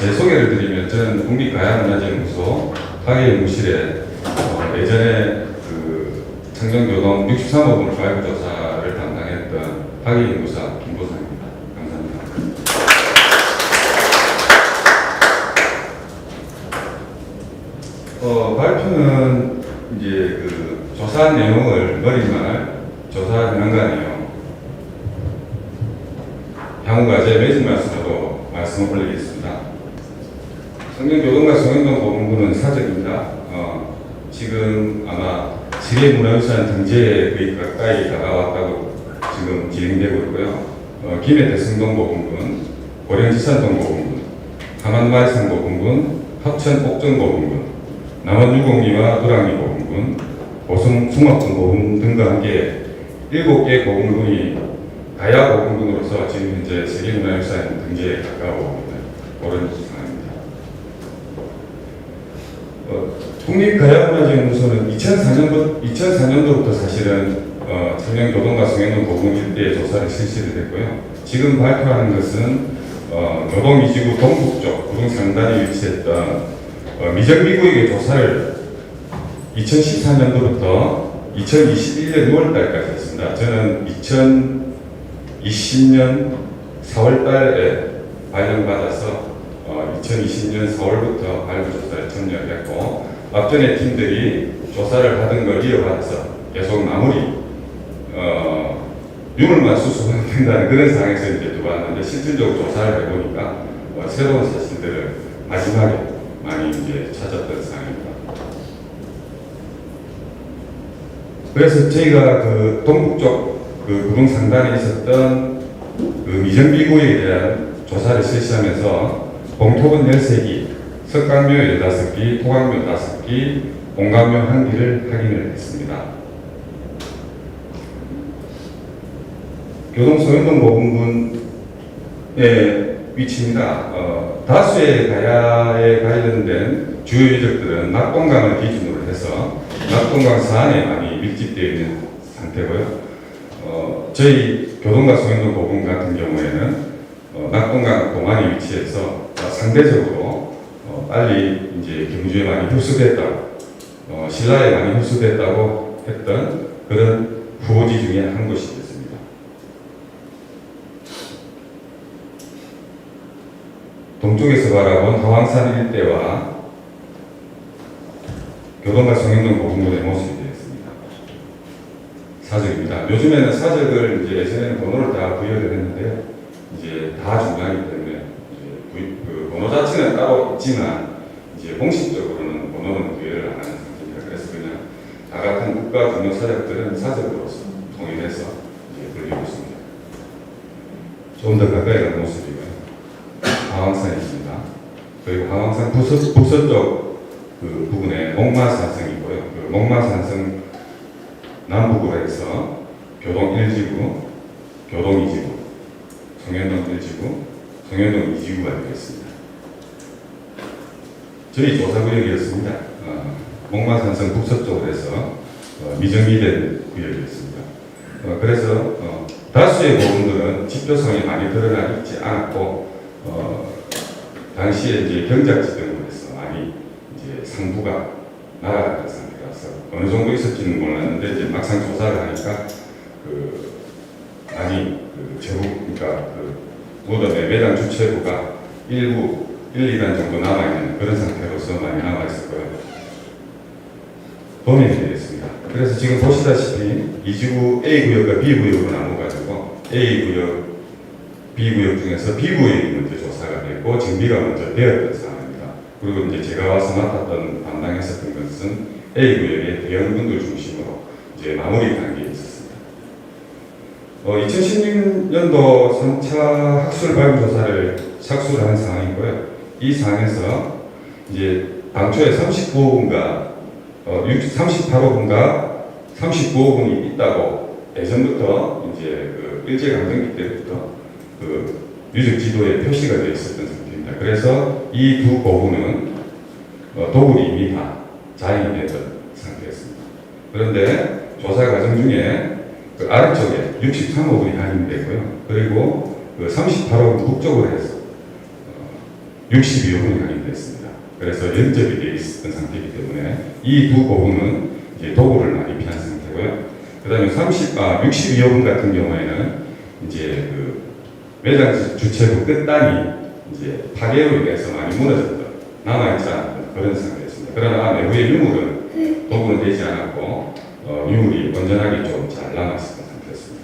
제 소개를 드리면 저는 국립가야문화재연구소 파괴연구실에 예전에 그 청정교동 63호분 발굴 조사를 담당했던 파괴연구사 김보상입니다. 감사합니다. 발표는 이제 그 조사 내용을 머릿말 조사하는 거네요. 향후과제 매진 말씀으로 말씀을 올리겠습니다. 청정교동과 송현동 보문구는 사적입니다. 지금 아마 세계문화유산 등재에 거의 가까이 다가왔다고 지금 진행되고 있고요. 김해대성동 보문군, 고령지산동 보문군, 함안마이산 보문군, 합천 옥정 보문군, 남원유곡리와 누랑리 보문군, 보성 숭악군 보문군 등과 함께 7개 보문군이 가야 보문군으로서 지금 현재 세계문화유산 등재에 가까워 오는 그런 상황입니다. 국립가야문화재연구소는 2004년도부터 사실은 청정교동과 송현동 보문 일대의 조사를 실시를 했고요. 지금 발표하는 것은 교동 이지구 동북쪽 구릉 상단에 위치했던 미정비구역의 조사를 2014년도부터 2021년 6월달까지 했습니다. 저는 2020년 4월달에 발령받아서 2020년 4월부터 발굴조사를 참여했고 앞전에 팀들이 조사를 하던 걸 이어받아서 계속 마무리 유물만 수습하면 된다는 그런 상황에서 이제 들어왔는데 실질적으로 조사를 해보니까 새로운 사실들을 마지막에 많이 이제 찾았던 상황입니다. 그래서 저희가 그 동북쪽 그 구릉 상단에 있었던 그 미정비구역에 대한 조사를 실시하면서 봉토본 13기, 석강묘 15기, 토강묘 5기, 공강묘 1기를 확인을 했습니다. 교동 송현동 보문군의 위치입니다. 다수의 가야에 관련된 주요 유적들은 낙동강을 기준으로 해서 낙동강 사안에 많이 밀집되어 있는 상태고요. 저희 교동과 송현동 보문 같은 경우에는 낙동강 동안에 위치해서 상대적으로 빨리 이제 경주에 많이 흡수됐다고 신라에 많이 흡수됐다고 했던 그런 후보지 중에 한 곳이 됐습니다. 동쪽에서 바라본 화왕산 일대와 교동과 송현동 보문군의 모습이 되었습니다. 사적입니다. 요즘에는 사적을 이제 예전에는 번호를 다 부여를 했는데요. 이제 다 중요하기 때문에 그 번호 자체는 따로 있지만 이제 공식적으로는 번호는 부여를 안 하는 상태입니다. 그래서 그냥 다 같은 국가 등록 사적들은 사적으로서 통일해서 이제 불리고 있습니다. 조금 더 가까이 가는 모습이고요. 화왕산이 있습니다. 그리고 화왕산 북서쪽 그 부분에 목마산성이 있고요. 그 목마산성 남북으로 해서 교동 1지구, 교동 2지구, 송현동 1지구, 송현동 2지구가 되겠습니다. 저희 조사구역이었습니다. 목마산성 북서쪽으로 해서 미정비된 구역이었습니다. 그래서 다수의 보문들은 집조성이 많이 드러나 있지 않았고 당시에 이제 경작지 등으로 해서 많이 이제 상부가 날아갔던 상태라서 어느 정도 있을지는 몰랐는데 이제 막상 조사를 하니까 많이 그러니까 무덤의 매장 주체부가 일부 1, 2단 정도 남아있는 그런 상태로서 많이 남아있었고요. 범위가 되겠습니다. 그래서 지금 보시다시피 이지구 A구역과 B구역으로 나눠가지고 A구역, B구역 중에서 B구역이 먼저 조사가 됐고 정비가 먼저 되었던 상황입니다. 그리고 이제 제가 와서 맡았던 담당했었던 것은 A구역의 대형군들 중심으로 이제 마무리 단계에 있었습니다. 2016년도 3차 학술 발굴 조사를 착수를 한 상황이고요. 이 상황에서 이제 당초에 39호분과 38호분과 39호분이 있다고 예전부터 이제 그 일제강점기 때부터 그 유적 지도에 표시가 되어 있었던 상태입니다. 그래서 이 두 고분은 도굴이 이미 다 자행이 됐던 상태였습니다. 그런데 조사 과정 중에 그 아래쪽에 63호분이 확인되고요. 그리고 그 38호분 북쪽으로 해서 62호분이 확인됐습니다. 그래서 연접이 되어 있었던 상태이기 때문에 이 두 고분은 이제 도구를 많이 피한 상태고요. 그 다음에 62호분 같은 경우에는 이제 그 매장 주체부 끝단이 이제 파괴로 인해서 많이 무너졌던, 남아있지 않았던 그런 상태였습니다. 그러나 내부의 유물은 도구는 되지 않았고, 유물이 온전하게 좀 잘 남아있었던 상태였습니다.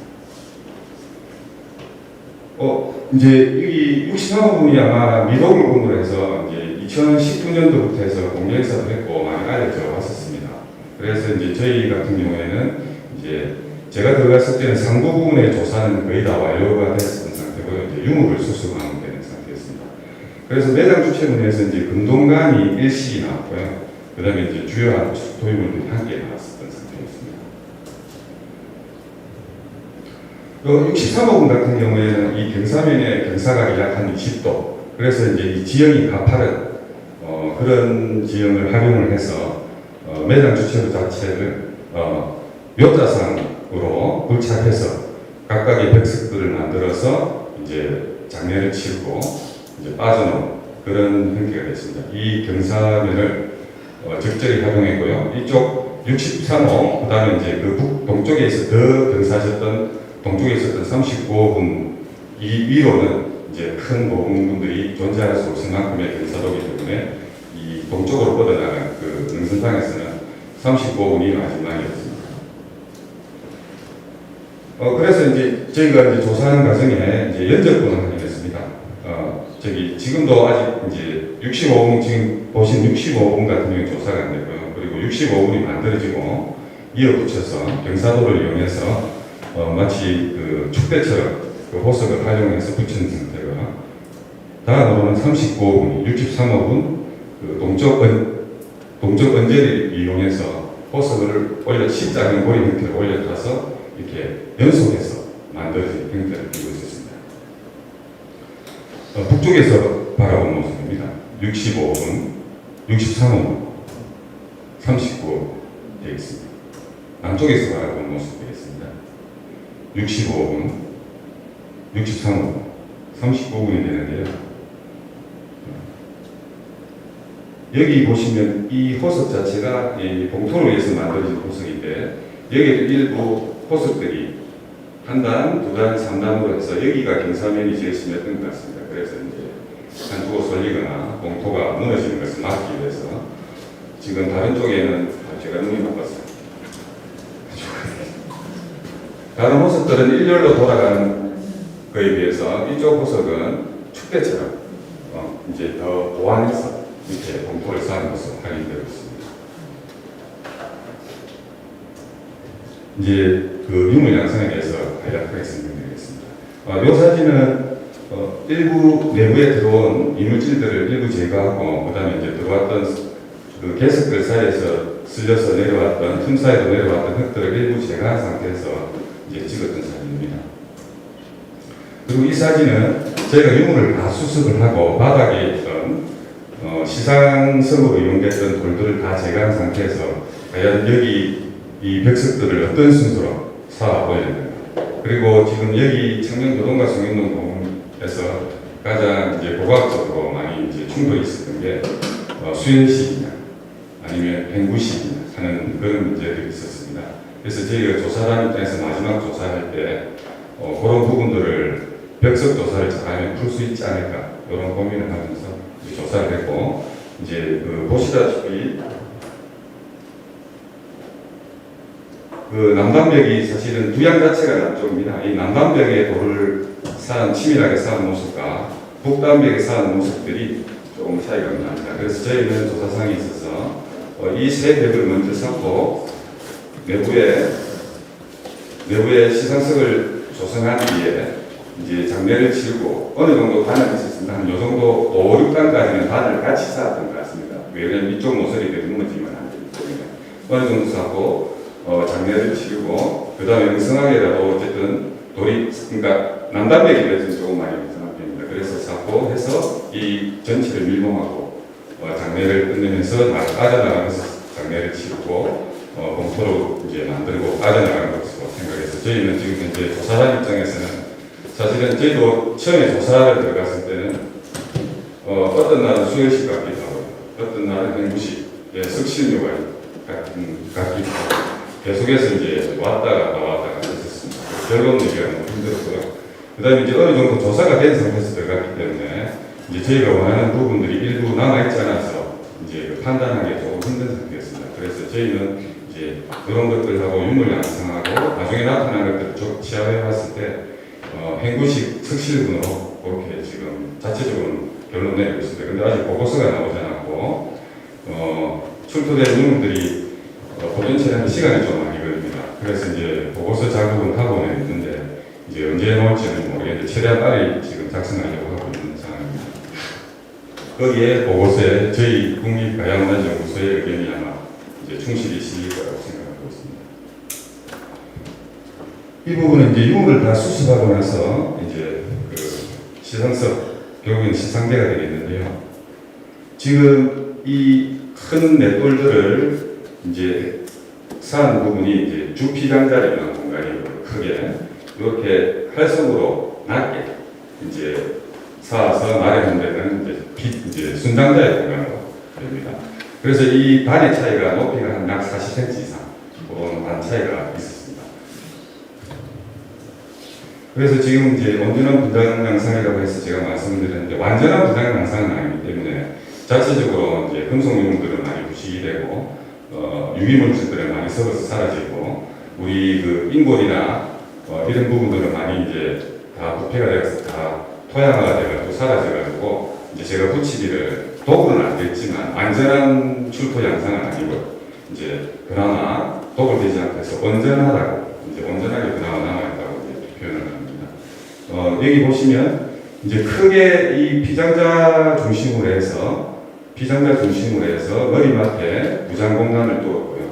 이제 여기 63호분이 아마 미도굴 분으로 해서 이제 2019년도부터 해서 공개행사도 했고 많이 알려져 왔었습니다. 그래서 이제 저희 같은 경우에는 이제 제가 들어갔을 때는 상부 부분의 조사는 거의 다 완료가 됐었던 상태고요. 이제 유물을 수습하면 되는 상태였습니다. 그래서 매장 주체문에서 이제 금동간이 일식이 나왔고요. 그 다음에 이제 주요한 토유물들이 함께 나왔었던 상태였습니다. 63호분 같은 경우에는 이 경사면의 경사각이 약 한 20도. 그래서 이제 이 지형이 가파른 그런 지형을 활용을 해서 매장 주체부 자체를 묘자상으로 불착해서 각각의 벽석들을 만들어서 이제 장례를 치르고 이제 빠져나온 그런 형태가 됐습니다. 이 경사면을 적절히 활용했고요. 이쪽 63호, 그 다음에 이제 그 북동쪽에 있어 더 경사졌던 동쪽에 있었던 39호분 이 위로는 이제 큰 모분들이 존재할 수 없을 만큼의 경사도기 때문에 이 동쪽으로 뻗어나간 그 능선상에서는 39호분이 마지막이었습니다. 그래서 이제 저희가 이제 조사하는 과정에 이제 연접분을 확인했습니다. 지금도 아직 이제 65분, 지금 보신 65분 같은 경우는 조사가 안 되고요. 그리고 65분이 만들어지고 이어붙여서 경사도를 이용해서 마치 그 축대처럼 그 호석을 활용해서 붙이는 상태가, 다음으로는 39호분, 63호분 그 동쪽 언저리를 이용해서 호석을 올려 십자군 고리 형태를 올려타서 이렇게 연속해서 만들어진 형태를 띠고 있었습니다. 북쪽에서 바라본 모습입니다. 65호분, 63호분, 39호분 되어 있습니다. 남쪽에서 바라본 모습 되겠습니다. 65호분, 63호분, 39호분이 되는데요. 여기 보시면 이 호석 자체가 이 봉토로 의해서 만들어진 호석인데, 여기에도 일부 호석들이 한 단, 두 단, 3단으로 해서 여기가 경사면이 제일 심했던 것 같습니다. 그래서 이제 한두고 쏠리거나 봉토가 무너지는 것을 막기 위해서 지금 다른 쪽에는 제가 눈이 나빴어요. 다른 호석들은 일렬로 돌아가는 거에 비해서 이쪽 호석은 축대처럼 이제 더 보완해서 이렇게 봉토를 쌓은 것으로 확인되고 있습니다. 이제 그 유물 양상에 대해서 간략하게 설명드리겠습니다. 이 사진은 일부 내부에 들어온 이물질들을 일부 제거하고, 그 다음에 이제 들어왔던 그 개석들 사이에서 쓸려서 내려왔던, 틈 사이로 내려왔던 흙들을 일부 제거한 상태에서 이제 찍었던 사진입니다. 그리고 이 사진은 저희가 유물을 다 수습을 하고 바닥에 있던 시상성으로 이용됐던 돌들을 다 제거한 상태에서 과연 여기 이 벽석들을 어떤 순서로 쌓아 보여야 됩니다. 그리고 지금 여기 청년노동과 성인농동에서 가장 이제 고고학적으로 많이 이제 충돌이 있었던 게 수연식이냐 아니면 팽구식이냐 하는 그런 문제들이 있었습니다. 그래서 저희가 조사단 입장에서 마지막 조사할 때 그런 부분들을 벽석 조사를 잘하면 풀 수 있지 않을까 이런 고민을 하면서 조사를 했고, 이제 그 보시다시피 그 남단벽이 사실은 두양 자체가 남쪽입니다. 이 남단벽에 돌을 치밀하게 쌓은 모습과 북단벽에 쌓은 모습들이 조금 차이가 납니다. 그래서 저희는 조사상에 있어서 이 세 벽을 먼저 쌓고 내부에 시상석을 조성한 뒤에 이제 장례를 치르고 어느 정도 단을 있었습니다. 한 요 정도 5, 6단까지는 단을 같이 쌓았던 것 같습니다. 왜냐하면 이쪽 모서리들이 무너지면 안 되기 때문에 어느 정도 쌓고 장례를 치르고, 그 다음에 영성하게라도 어쨌든 돌이, 그러니까 남단벽에 비해서 조금 많이 영성한 편입니다. 그래서 쌓고 해서 이 전체를 밀봉하고 장례를 끝내면서 빠져나가면서 장례를 치르고 봉토로 이제 만들고 빠져나가는 것으로 생각해서 저희는 지금 현재 조사단 입장에서는 사실은 저희도 처음에 조사를 들어갔을 때는 어떤 날은 수혈식 같기도 하고, 어떤 날은 행구식, 예, 석신류가 같기도 하고, 계속해서 이제 왔다 갔다 했었습니다. 결론 내기가 너무 힘들었고요. 그 다음에 이제 어느 정도 조사가 된 상태에서 들어갔기 때문에 이제 저희가 원하는 부분들이 일부 남아있지 않아서 이제 그 판단하기 조금 힘든 상태였습니다. 그래서 저희는 이제 그런 것들하고 유물 양성하고 나중에 나타난 것들을 쭉 취합해 봤을 때 행구식 석실군으로 그렇게 지금 자체적으로 결론 내리고 있습니다. 근데 아직 보고서가 나오지 않았고 출토된 유물들이 보존 처리하는 시간이 좀 많이 걸립니다. 그래서 이제 보고서 작업은 하고는 있는데 이제 언제 나올지는 모르겠는데 최대한 빨리 지금 작성하려고 하고 있는 상황입니다. 거기에 보고서에 저희 국립가야문화연구소의 의견이 아마 이제 충실히 실릴 거라고 생각하고 있습니다. 이 부분은 이제 유물을 다 수습하고 나서 이제 그 시상석, 결국엔 시상대가 되겠는데요. 지금 이 큰 맷돌들을 이제 산 부분이 이제 주피장자리라는 공간이고요. 크게 이렇게 활성으로 낮게 이제 쌓아서 마련한 데는 이제 순장자의 공간으로 됩니다. 그래서 이 반의 차이가 높이가 한 약 40cm 이상 그런 반 차이가 있었습니다. 그래서 지금 이제 온전한 분당 양상이라고 해서 제가 말씀드렸는데 완전한 분당 양상은 아니기 때문에 자체적으로 이제 금속 유물들은 많이 부식이 되고 유기물질들은 많이 썩어서 사라지고 우리 그 인골이나 이런 부분들은 많이 이제 다 부패가 되어서 다 토양화가 돼가지고 사라져가지고 이제 제가 붙이기를 독은 안 됐지만 완전한 출토 양상은 아니고 이제 그나마 독을 되지 않고 해서 온전하다고 이제 온전하게 그나마 남아있다고 이제 표현을 합니다. 여기 보시면 이제 크게 이 피장자 중심으로 해서 머리맡에 무장 공간을 두었고요.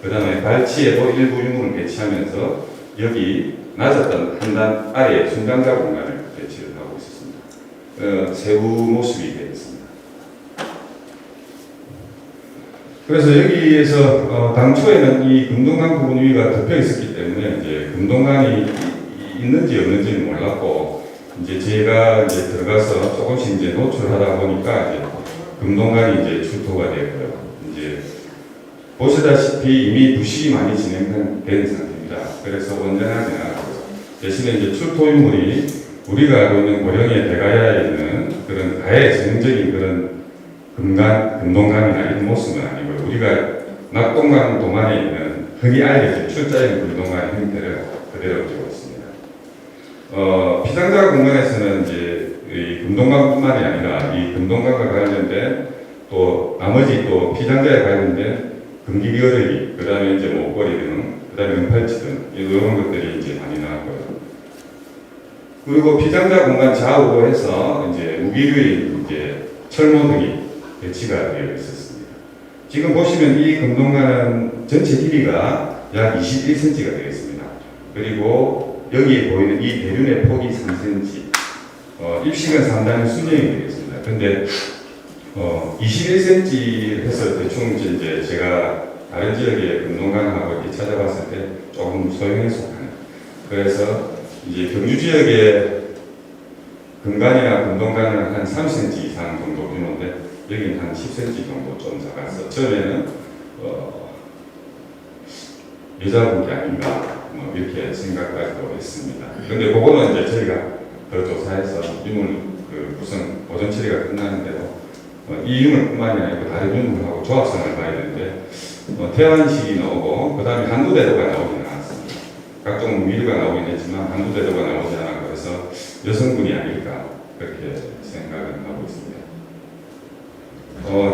그 다음에 발치에도 일부 유물을 배치하면서 여기 낮았던 한 단 아래에 순장자 공간을 배치를 하고 있었습니다. 세부 모습이 되어 있습니다. 그래서 여기에서 당초에는 이 금동강 부분 위가 덮여 있었기 때문에 이제 금동강이 있는지 없는지는 몰랐고 이제 제가 이제 들어가서 조금씩 이제 노출하다 보니까 이제 금동강이 이제 출토가 되고요. 이제 보시다시피 이미 부식이 많이 진행된 상태입니다. 그래서 온전하지 않았고 대신에 이제 출토 유물이 우리가 알고 있는 고령의 대가야에 있는 그런 가해 전형적인 그런 금동강이나 이런 모습은 아니고 우리가 낙동강 동안에 있는 흔히 알려진 출자형 금동강의 형태를 그대로 띄고 있습니다. 피장자 공간에서는 이제 이 금동강뿐만이 아니라 이 금동강과 관련된 또 나머지 또 피장자에 관련된 금기겨레기, 그 다음에 이제 목걸이 등, 그 다음에 은팔찌 등 이런 것들이 이제 많이 나왔고요. 그리고 피장자 공간 좌우로 해서 이제 무기류의 이제 철모 등이 배치가 되어 있었습니다. 지금 보시면 이 금동강은 전체 길이가 약 21cm가 되겠습니다. 그리고 여기에 보이는 이 대륜의 폭이 3cm, 입식은 상당히 순정이 되겠습니다. 근데 21cm 해서 대충 이제 제가 다른 지역의 금동강하고 이렇게 찾아봤을 때 조금 소형에 속하는. 그래서 이제 경주 지역의 금강이나 금동강은 한 3cm 이상 정도 규모인데 여기는 한 10cm 정도 좀 작아서 처음에는 여자분이 아닌가 이렇게 생각까지도 했습니다. 근데 그거는 이제 저희가 더 조사해서 유물 구성 보존 처리가 끝나는데도 이 유물뿐만이 아니고 다른 유물하고 조합성을 봐야 되는데 태환식이 나오고 그 다음에 한두대도가 나오지는 않았습니다. 각종 미류가 나오긴 했지만 한두대도가 나오지 않았고 해서 여성분이 아닐까 그렇게 생각을 하고 있습니다.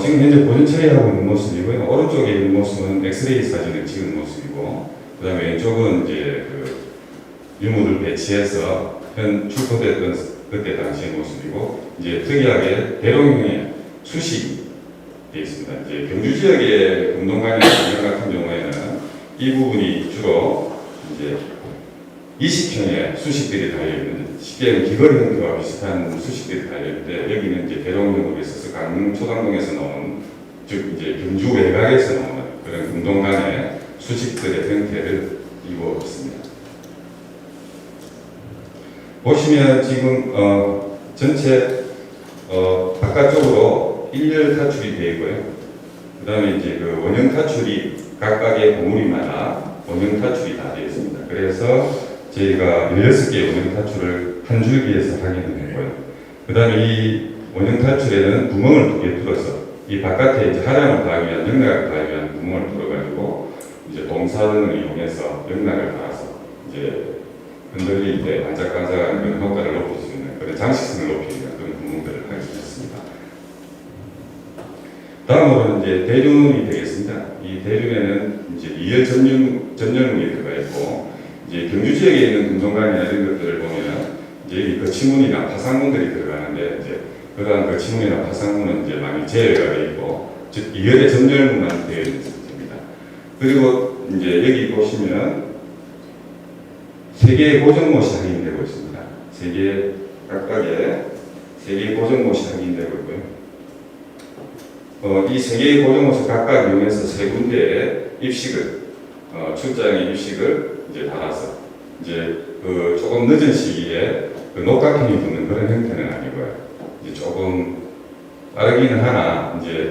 지금 현재 보존 처리하고 있는 모습이고요. 오른쪽에 있는 모습은 엑스레이 사진을 찍은 모습이고 그 다음에 왼쪽은 이제 그 유물을 배치해서 현 출토됐던 그때 당시의 모습이고 이제 특이하게 대롱형의 수식이 되어 있습니다. 이제 경주 지역의 금동강이나 강릉 같은 경우에는 이 부분이 주로 이제 20형의 수식들이 달려있는 쉽게 기거리 형태와 비슷한 수식들이 달려있는데 여기는 이제 대롱형으로 있어서 강릉 초당동에서 나온 즉 이제 경주 외곽에서 나오는 그런 금동강의 수식들의 형태를 이루어 있습니다. 보시면 지금 전체 바깥쪽으로 일렬 타출이 되어 있고요. 그 다음에 이제 그 원형 타출이 각각의 봉우리마다 원형 타출이 다 되어 있습니다. 그래서 저희가 16개의 원형 타출을 한 줄기에서 확인을 했고요. 그 다음에 이 원형 타출에는 구멍을 2개 뚫어서 이 바깥에 이제 하량을 더하기 위한 영락을 더하기 위한 구멍을 뚫어가지고 이제 동사등을 이용해서 영락을 달아서 이제 흔들릴 때 반짝반짝하는 그런 효과를 높일 수 있는 그런 장식성을 높이는 그런 구멍들을 발견했습니다. 다음으로 이제 대륜이 되겠습니다. 이 대륜에는 이제 2열 전열문이 들어가 있고 이제 경주 지역에 있는 금동관이나 이런 것들을 보면 이제 여기 거치문이나 파상문들이 들어가는데 이제 그러한 거치문이나 파상문은 이제 많이 제어가 되어 있고 즉 2열의 전열문만 되어 있는 상태입니다. 그리고 이제 여기 보시면 3개의 고정못이 확인되고 있습니다. 3개 각각의 3개의 고정못이 확인되고 있고요. 이 3개의 고정못을 각각 이용해서 3군데의 입식을 출장의 입식을 이제 달아서 이제 그 조금 늦은 시기에 그 녹각형이 붙는 그런 형태는 아니고요. 이제 조금 빠르기는 하나 이제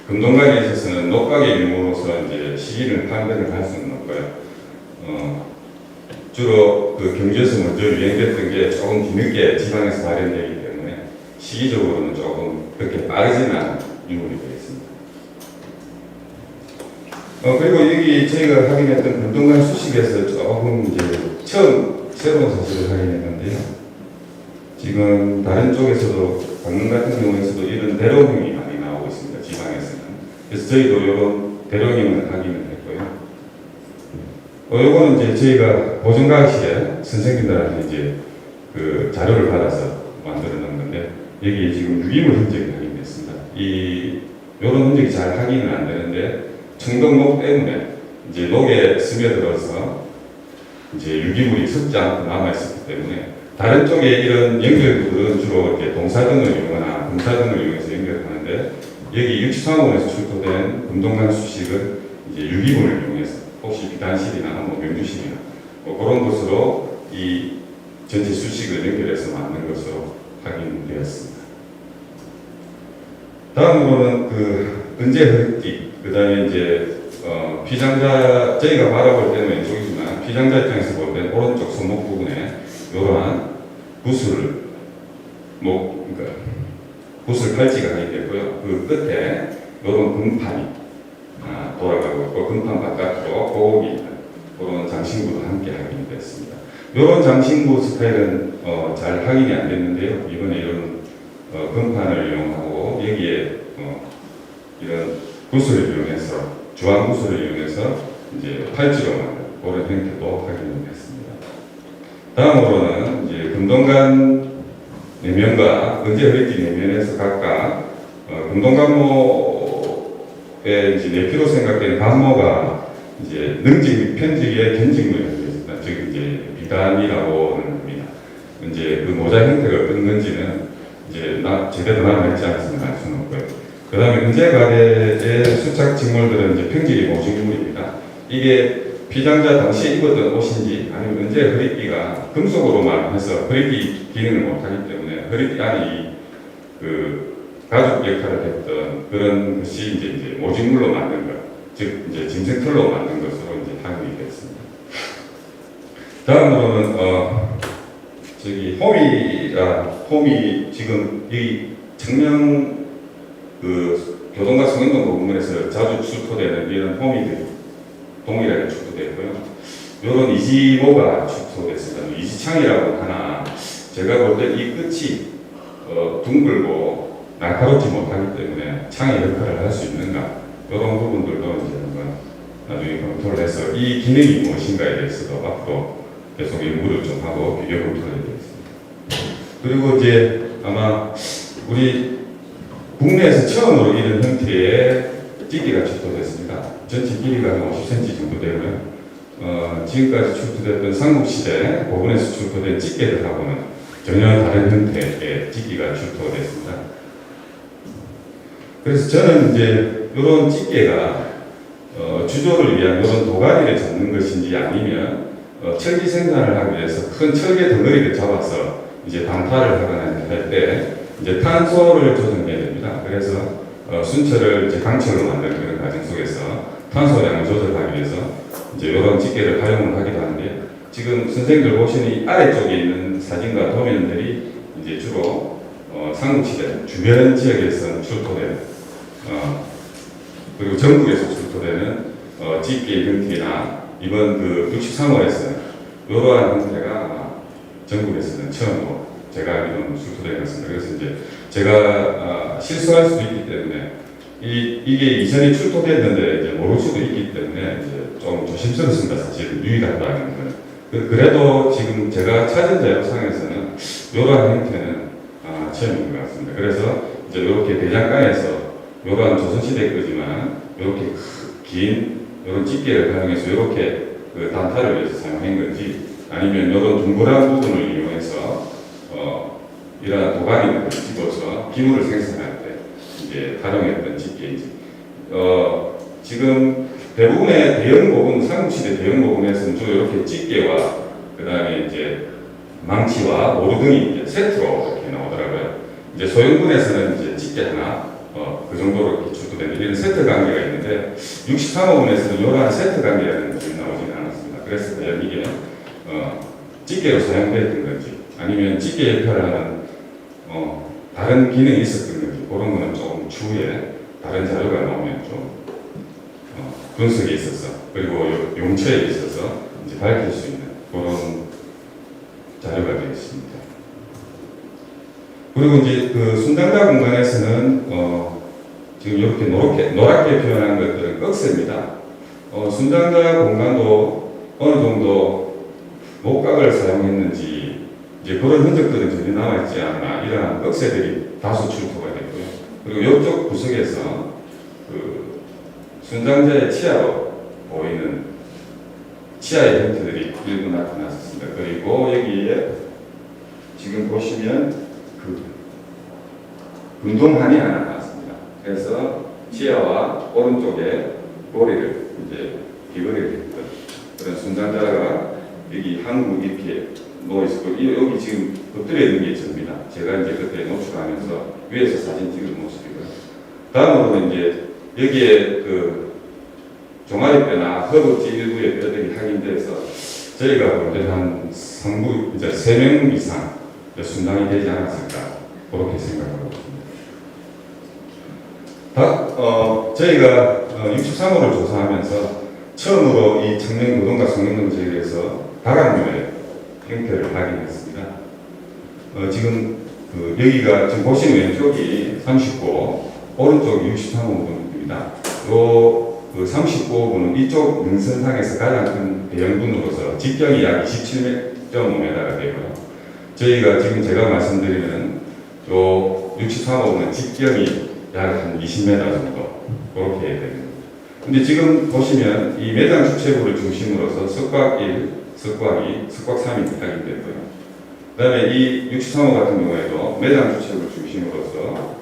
금동관에 있어서는 녹각의 일부로서 이제 시기를 판단을 할 수는 없고요. 주로 그 경주에서 먼저 유행됐던 게 조금 뒤늦게 지방에서 발현되기 때문에 시기적으로는 조금 그렇게 빠르지는 않은 유물이 되겠습니다. 그리고 여기 저희가 확인했던 금동관 수식에서 조금 이제 처음 새로운 사실을 확인했는데요. 지금 다른 쪽에서도 강릉 같은 경우에서도 이런 대롱형이 많이 나오고 있습니다. 지방에서는. 그래서 저희도 이런 대롱형을 확인을 했고요. 요거는 이제 저희가 보존과학실에 선생님들한테 이제 그 자료를 받아서 만들어 놓은 건데 여기 지금 유기물 흔적이 확인됐습니다. 요런 흔적이 잘 확인은 안 되는데 청동록 때문에 이제 녹에 스며들어서 이제 유기물이 섞지 않고 남아있었기 때문에 다른 쪽에 이런 연결구들은 주로 이렇게 동사등을 이용하거나 금사등을 이용해서 연결하는데 여기 육지상원에서 출토된 금동관 수식은 이제 유기물을 이용해서 혹시 비단실이나 뭐 명주실이나 뭐 그런 것으로 이 전체 수식을 연결해서 만든 것으로 확인되었습니다. 다음으로는 그 은재 허리띠, 그 다음에 이제 피장자, 저희가 바라볼 때는 왼쪽이지만 피장자 입장에서 볼 때는 오른쪽 손목 부분에 이러한 구슬, 그러니까 구슬 팔찌가 확인되고요. 그 끝에 이런 금판이 돌아가고 있고 금판 바깥으로 고옥이 있는 그런 장신구도 함께 확인이 됐습니다. 이런 장신구 스타일은 잘 확인이 안 됐는데요. 이번에 이런 금판을 이용하고 여기에 이런 구슬을 이용해서 주황 구슬을 이용해서 이제 팔찌로 만든 그런 형태도 확인이 됐습니다. 다음으로는 이제 금동관 내면과 은재 허리띠 내면에서 각각 금동관모의 이제 내피로 생각되는 관모가 이제 능직 편직의 견직물이 되겠습니다. 즉 이제 비단이라고 합니다. 이제 그 모자 형태가 어떤 건지는 이제 제대로 남아있지 않았으면 알 수는 없고요. 그 다음에 은재가래의 수착 직물들은 이제 평질이 모직물입니다. 이게 피장자 당시에 입었던 옷인지 아니면 은재 허리띠가 금속으로만 해서 허리띠 기능을 못하기 때문에 허리띠 안에 그 가죽 역할을 했던 그런 것이 이제 모직물로 만든 것, 즉 이제 짐승털로 만든 것으로 이제 확인이 됐습니다. 다음으로는 저기 홈이 지금 이 청명 그 교동과 성인동 부분에서 자주 출토되는 이런 홈이들이 동일하게 출토되고요. 이런 이지모가 출토됐습니다. 이지창이라고 하나 제가 볼 때 이 끝이 둥글고 날카롭지 못하기 때문에 창의 역할을 할 수 있는가 이런 부분들도 이제 한번 나중에 검토를 해서 이 기능이 무엇인가에 대해서도 앞으로 계속 연구를 좀 하고 비교 검토를 해야겠습니다. 그리고 이제 아마 우리 국내에서 처음으로 이런 형태의 찌개가 출토됐습니다. 전체 길이가 한 50cm 정도 되고요. 지금까지 출토됐던 삼국시대 고분에서 출토된 찌개들하고는 전혀 다른 형태의 찌개가 출토됐습니다. 그래서 저는 이제 이런 찌개가 주조를 위한 이런 도가니를 잡는 것인지 아니면 철기 생산을 하기 위해서 큰 철개 덩어리를 잡아서 이제 방파를 하거나 할 때 이제 탄소를 조정해야 됩니다. 그래서 순철을 이제 강철로 만드는 그런 과정 속에서 탄소량을 조절하기 위해서 이제 이런 집게를 활용을 하기도 하는데, 지금 선생님들 보시는 이 아래쪽에 있는 사진과 도면들이 이제 주로 삼국시대 주변 지역에서 출토되는 그리고 전국에서 출토되는 집게 형태나 이번 그 63호에서 이러한 형태가 전국에서는 처음으로 제가 알기로는 출토되어 있습니다. 그래서 이제 제가 실수할 수도 있기 때문에 이게 이전에 출토됐는데 이제 모를 수도 있기 때문에 이제 좀 조심스럽습니다. 사실 유일하다는 건. 그래도 지금 제가 찾은 자료상에서는 이러한 형태는 처음인 것 같습니다. 그래서 이제 이렇게 대장간에서 이러한 조선시대 거지만 이렇게 긴 이런 집게를 활용해서 이렇게 그 단타를 위해서 사용한 건지, 아니면 이런 둥그란 부분을 이용해서 이러한 도가니를 집어서 기물을 생산할 때 이제 활용했던 집게인지, 지금 대부분의 대형 모금, 삼국시대 대형 모금에서는 주로 이렇게 집게와 그 다음에 이제 망치와 모루등이 이제 세트로 이렇게 나오더라고요. 이제 소형군에서는 이제 집게 하나, 그 정도로 이렇게 출토된 이런 세트 관계가 있는데, 63호군에서는 이러한 세트 관계라는 것이 나오지는 않았습니다. 그래서 과연 이게 집게로 사용되었던 건지, 아니면 집게 역할을 하는 다른 기능이 있었던 건지, 그런 거는 조금 추후에 다른 자료가 나오면 좀 분석에 있어서, 그리고 용처에 있어서 이제 밝힐 수 있는 그런 자료가 되어 있습니다. 그리고 이제 그 순장자 공간에서는 지금 이렇게 노랗게 표현한 것들은 꺽쇠입니다. 순장자 공간도 어느 정도 목각을 사용했는지 이제 그런 흔적들은 전혀 남아있지 않나, 이러한 꺽쇠들이 다수 출토가 됐고요. 그리고 이쪽 구석에서 그 순장자의 치아로 보이는 치아의 형태들이 일부 나타났습니다. 그리고 여기에 지금 보시면 그 운동한이 하나 나왔습니다. 그래서 치아와 오른쪽에 꼬리를 이제 비거리를 했던 그런 순장자가 여기 한국 이렇게 놓여있고, 여기 지금 엎드려 있는 게 접니다. 제가 이제 그때 노출하면서 위에서 사진 찍은 모습이고요. 다음으로 이제 여기에 그 종아리뼈나 허벅지 일부의 뼈들이 확인돼서 저희가 볼 때 한 3명 이상 순장이 되지 않았을까, 그렇게 생각하고 있습니다. 저희가 63호를 조사하면서 처음으로 이 청명노동과 성명동 지역에서 다각류의 형태를 확인했습니다. 지금 여기가 지금 보시는 왼쪽이 39호, 오른쪽이 63호입니다. 그 39호분은 이쪽 능선상에서 가장 큰 대형분으로서 직경이 약 27.5m가 되고요. 저희가 지금 제가 말씀드리는 요 63호분은 직경이 약 한 20m 정도 그렇게 됩니다. 근데 지금 보시면 이 매장 주체부를 중심으로서 석곽 1, 석곽 2, 석곽 3이 확인됐고요. 그 다음에 이 63호 같은 경우에도 매장 주체부를 중심으로서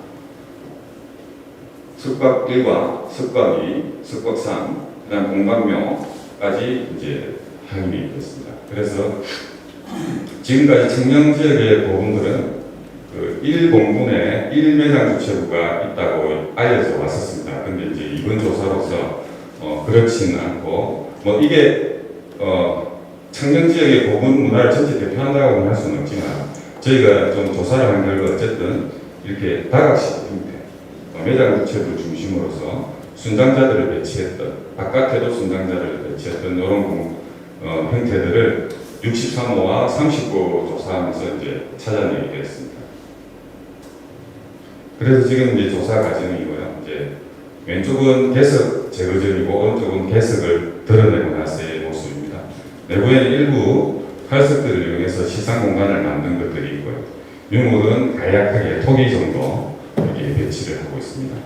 석곽 1과 석곽 2, 석곽 3, 그 다음 공방묘까지 이제 확인이 됐습니다. 그래서 지금까지 청령 지역의 보험들은 그 1공군에 1매장 주체부가 있다고 알려져 왔었습니다. 근데 이제 이번 조사로서 그렇지는 않고, 뭐 이게 청정 지역의 고분 문화를 전체 대표한다고 할 수는 없지만, 저희가 좀 조사를 한 결과 어쨌든 이렇게 다각식 형태, 매장 주체부를 중심으로서 순장자들을 배치했던, 바깥에도 순장자를 배치했던 이런 형태들을 63호와 39호 조사하면서 이제 찾아내게 됐습니다. 그래서 지금 이제 조사 과정이고요. 이제 왼쪽은 개석 제거전이고 오른쪽은 개석을 드러내고 나서의 모습입니다. 내부에는 일부 활석들을 이용해서 시상 공간을 만든 것들이 있고요. 유물은 간략하게 토기 정도 여기에 배치를 하고 있습니다.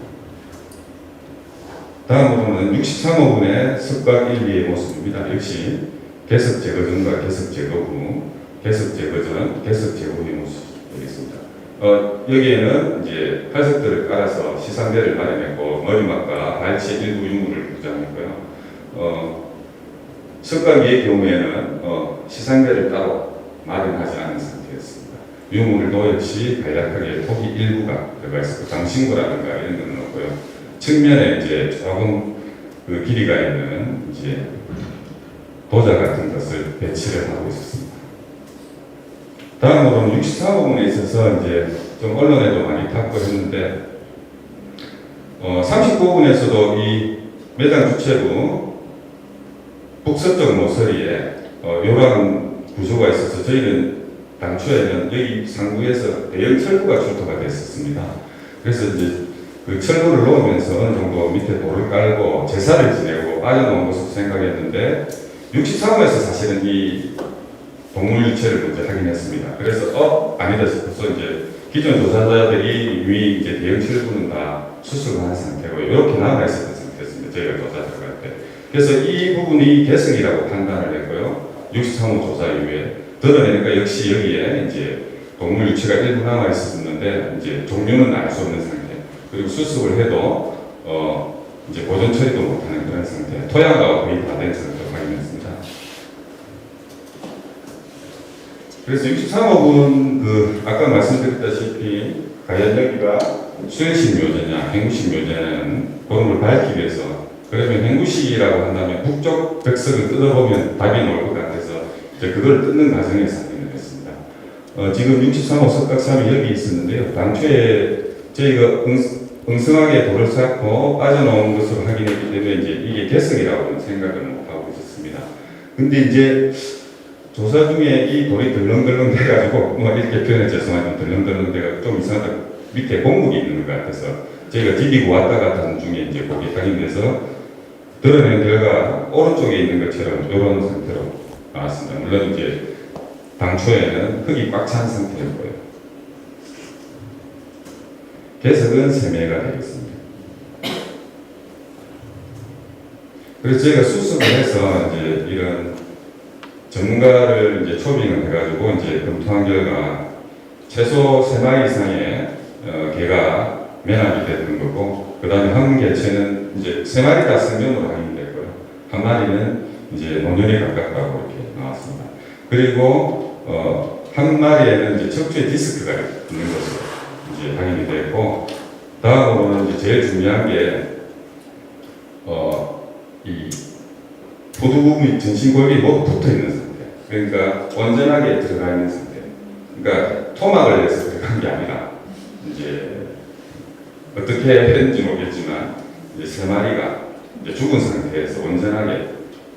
다음으로는 63호분의 석곽 1, 2의 모습입니다. 역시 개석 제거전과 개석 제거 후, 개석 제거전, 개석 제거 후의 모습이 되겠습니다. 여기에는 이제 활석들을 깔아서 시상대를 마련했고, 머리막과 발치의 일부 유물을 부장했고요. 석곽 2의 경우에는 시상대를 따로 마련하지 않은 상태였습니다. 유물도 역시 간략하게 토기 일부가 들어가 있었고 장신구라든가 이런 건 없고요. 측면에 이제 조금 그 길이가 있는 이제 도자 같은 것을 배치를 하고 있었습니다. 다음으로는 64부분에 있어서 이제 좀 언론에도 많이 탁구 했는데 39부분에서도 이 매장 주체부 북서쪽 모서리에 요란 구조가 있어서 저희는 당초에는 여기 상부에서 대형 철구가 출토가 됐었습니다. 그래서 이제 그 철구를 놓으면서 어느 정도 밑에 돌을 깔고 제사를 지내고 빠져나온 것으로 생각했는데 63호에서 사실은 이 동물 유체를 먼저 확인했습니다. 그래서 아니다 싶어서 이제 기존 조사자들이 이미 이제 대형 철구는 다 수습한 상태고 이렇게 남아 있었던 상태였습니다. 저희가 조사 들어갈 때. 그래서 이 부분이 개성이라고 판단을 했고요. 63호 조사 이후에 드러내니까 역시 여기에 이제 동물 유체가 일부 남아 있었는데 이제 종류는 알 수 없는 상태. 그리고 수습을 해도 이제 보존 처리도 못하는 그런 상태. 토양과 거의 다 된 상태로 확인했습니다. 그래서 63호는 그 아까 말씀드렸다시피 과연 여기가 수행식 묘제냐 행구식 묘제냐는 그런 걸 밝히기 위해서 그러면 행구식이라고 한다면 북쪽 벽석을 뜯어보면 답이 나올 것 같아서 이제 그걸 뜯는 과정에서 확인을 했습니다. 지금 63호 석각삼이 여기 있었는데요. 당초에 저희가 엉성하게 돌을 쌓고 빠져나온 것으로 확인했기 때문에 이제 이게 개성이라고는 생각을 못하고 있었습니다. 근데 이제 조사 중에 이 돌이 덜렁덜렁 돼가지고 뭐 이렇게 표현해 죄송하지만 덜렁덜렁 돼가 좀 이상하다 밑에 공목이 있는 것 같아서 저희가 디디고 왔다 갔다 하는 중에 이제 거기 확인돼서 드러낸 결과 오른쪽에 있는 것처럼 이런 상태로 나왔습니다. 물론 이제 당초에는 흙이 꽉 찬 상태였고요. 개석은 세매가 되어 있습니다. 그래서 저희가 수습을 해서 이제 이런 전문가를 이제 초빙을 해가지고 이제 검토한 결과 최소 3마리 이상의 개가 매납이 됐던 거고, 그 다음에 한 개체는 이제 3마리 다 생명으로 확인됐고요. 한 마리는 이제 노년에 가깝다고 이렇게 나왔습니다. 그리고 한 마리에는 이제 척추에 디스크가 있는 것으로 이제 확인이 됐고, 다음으로는 이제 제일 중요한 게 이 부두부 및 전신골이 모두 붙어 있는 상태. 그러니까 온전하게 들어가 있는 상태. 그러니까 토막을 내서 들어간 게 아니라 이제 어떻게 했는지 모르겠지만 이제 3마리가 이제 죽은 상태에서 온전하게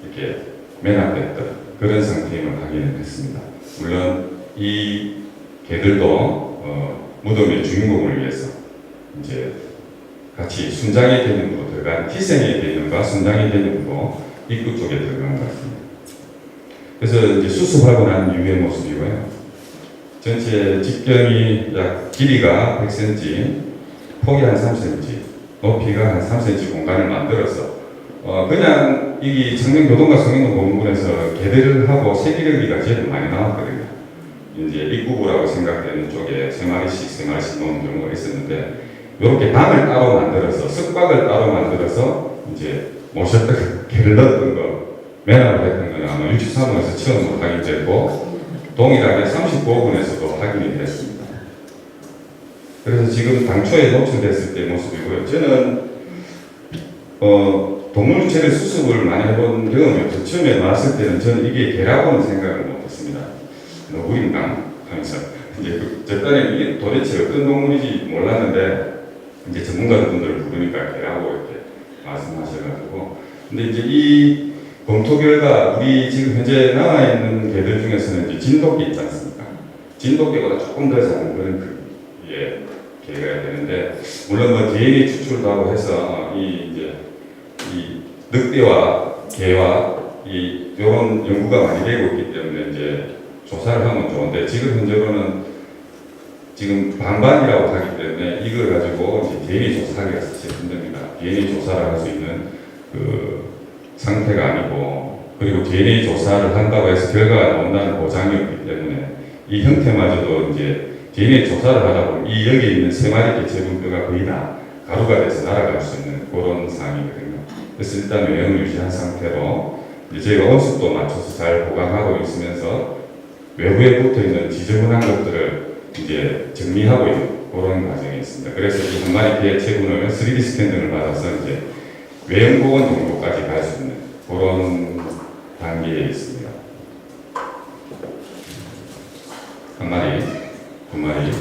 이렇게 매납됐던 그런 상태임을 확인을 했습니다. 물론 이 개들도 무덤의 주인공을 위해서 이제 같이 순장의 개념으로 들어간 희생의 개념과 순장의 개념으로 입구 쪽에 들어간 것 같습니다. 그래서 이제 수습하고 난 이후의 모습이고요. 전체 직경이 약 길이가 100cm, 폭이 한 3cm, 높이가 한 3cm 공간을 만들어서 그냥 이 청년교동과 성인노보훈군에서 개들을 하고 세기력이가 제일 많이 나왔거든요. 이제 입구부라고 생각되는 쪽에 3마리씩 놓은 경우가 있었는데 이렇게 방을 따로 만들어서 석박을 따로 만들어서 이제 모셨던 개를 넣었던 거 매납을 했던 건 아마 63호에서 처음으로 확인됐고 동일하게 39호분에서도 확인이 됐습니다. 그래서 지금 당초에 노출됐을 때 모습이고요. 저는 동물체를 수습을 많이 해본 경험이 없어서 처음에 나왔을 때는 저는 이게 개라고는 생각을 못했습니다. 너구리인가 하면서 이제 저 딴에는 이게 도대체 어떤 동물인지 몰랐는데 이제 전문가분들을 부르니까 개라고 이렇게 말씀하셔가지고, 근데 이제 이 검토 결과 우리 지금 현재 남아있는 개들 중에서는 이제 진돗개 있지 않습니까? 진돗개보다 조금 더 작은 그런 개가 되는데, 물론 뭐 DNA 추출도 하고 해서 이 늑대와 개와 이런 연구가 많이 되고 있기 때문에 이제 조사를 하면 좋은데, 지금 현재로는 지금 반반이라고 하기 때문에 이걸 가지고 이제 DNA 조사하기가 사실 힘듭니다. DNA 조사를 할 수 있는 그 상태가 아니고, 그리고 DNA 조사를 한다고 해서 결과가 나온다는 보장이 없기 때문에 이 형태마저도 이제 DNA 조사를 하다 보면 이 여기에 있는 3마리 개체분뼈가 거의 다 가루가 돼서 날아갈 수 있는 그런 상황이거든요. 그래서 일단 외형을 유지한 상태로 이제 저희가 온습도 맞춰서 잘 보관하고 있으면서 외부에 붙어 있는 지저분한 것들을 이제 정리하고 있는 그런 과정이 있습니다. 그래서 이 한 마리 개 체군을 3D 스캔 을 받아서 이제 외형 복원 정도까지 갈 수 있는 그런 단계에 있습니다. 한 마리, 두 마리,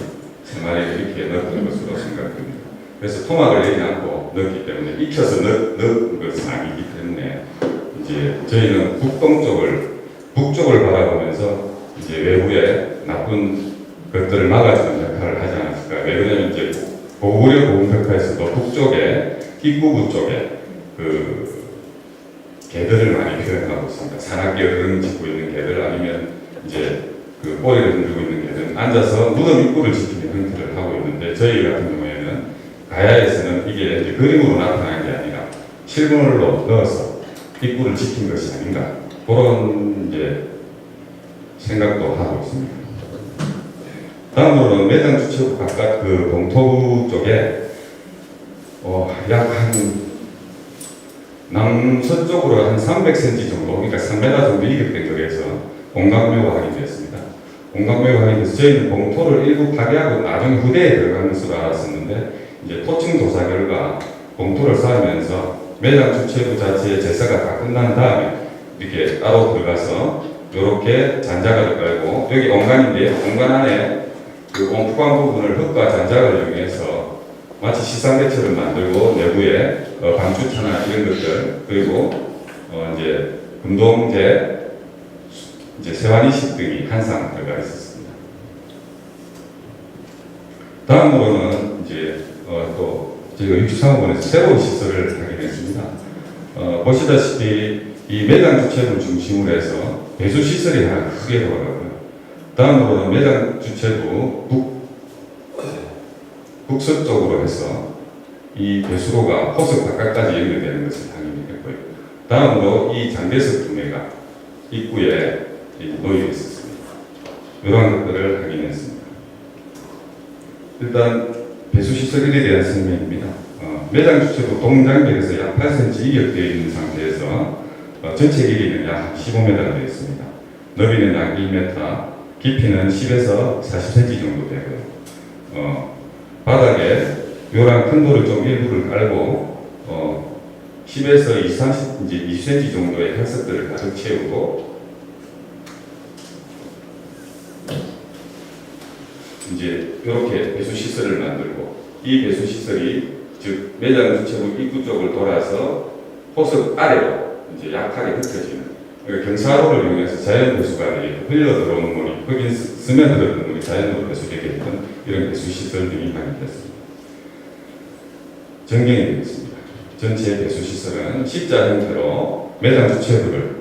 세 마리를 이렇게 넣었던 것으로 생각됩니다. 그래서 토막을 내지 않고 넣었기 때문에 익혀서 넣은 것은 아니기 때문에 이제 저희는 북쪽을 바라보면서 이제 외부에 나쁜 것들을 막아주는 역할을 하지 않았을까. 왜냐하면 이제 고구려 고운벽화에서도 북쪽에 입구부 쪽에 그 개들을 많이 표현하고 있습니다. 산악계 흐름 짓고 있는 개들 아니면 이제 그 꼬리를 흔들고 있는 개들 앉아서 무덤 입구를 지키는 형태를 하고 있는데 저희 같은 경우에는 가야에서는 이게 이제 그림으로 나타나는 게 아니라 실물로 넣어서 입구를 지킨 것이 아닌가 그런 이제 생각도 하고 있습니다. 다음으로는 매장 주체부 바깥 그 봉토부 쪽에 약 한 남서쪽으로 한 300cm 정도, 그러니까 3m 정도 이격된 거리에서 공각묘가 확인됐습니다. 공각묘가 확인돼서 저희는 봉토를 일부 파괴하고 나중에 후대에 들어간 것으로 알았었는데 이제 토층 조사 결과 봉토를 쌓으면서 매장 주체부 자체의 제사가 다 끝난 다음에 이렇게 따로 들어가서 이렇게 잔자가를 깔고 여기 온간인데요. 온간 안에 그 옹푸한 부분을 흙과 잔작을 이용해서 마치 시상대처럼 만들고 내부에 방추차나 이런 것들 그리고 이제 금동제, 이제 세환이식 등이 한상 들어가 있었습니다. 다음으로는 이제 또 저희가 육축상업원에서 새로운 시설을 하게 됐습니다. 보시다시피 이 매장 주체부를 중심으로 해서 배수 시설이 하나 크게 돌아가고요. 다음으로는 매장 주체부 북서쪽으로 해서 이 배수로가 호석 바깥까지 연결되는 것을 확인했고요. 다음으로 이 장대석 두매가 입구에 놓여 있었습니다. 이러한 것들을 확인했습니다. 일단 배수시설에 대한 설명입니다. 매장 주체부 동장벽에서 약 8cm 이격되어 있는 상태에서 전체 길이는 약 15m가 되어 있습니다. 너비는 약 1m, 깊이는 10에서 40cm 정도 되고요. 바닥에 요런 큰 돌을 좀 일부를 깔고 10에서 20cm 정도의 혈석들을 가득 채우고 이제 이렇게 배수시설을 만들고 이 배수시설이 즉 매장 주체부 입구 쪽을 돌아서 호석 아래로 이제 약하게 흩어지는 경사로를 이용해서 자연 배수가 되게 흘러 들어오는 물이 흙이 스며들어오는 물이 자연으로 배수되게 했던 이런 배수시설들이 마련됐습니다. 전경이 되겠습니다. 전체 배수시설은 십자 형태로 매장 주체부를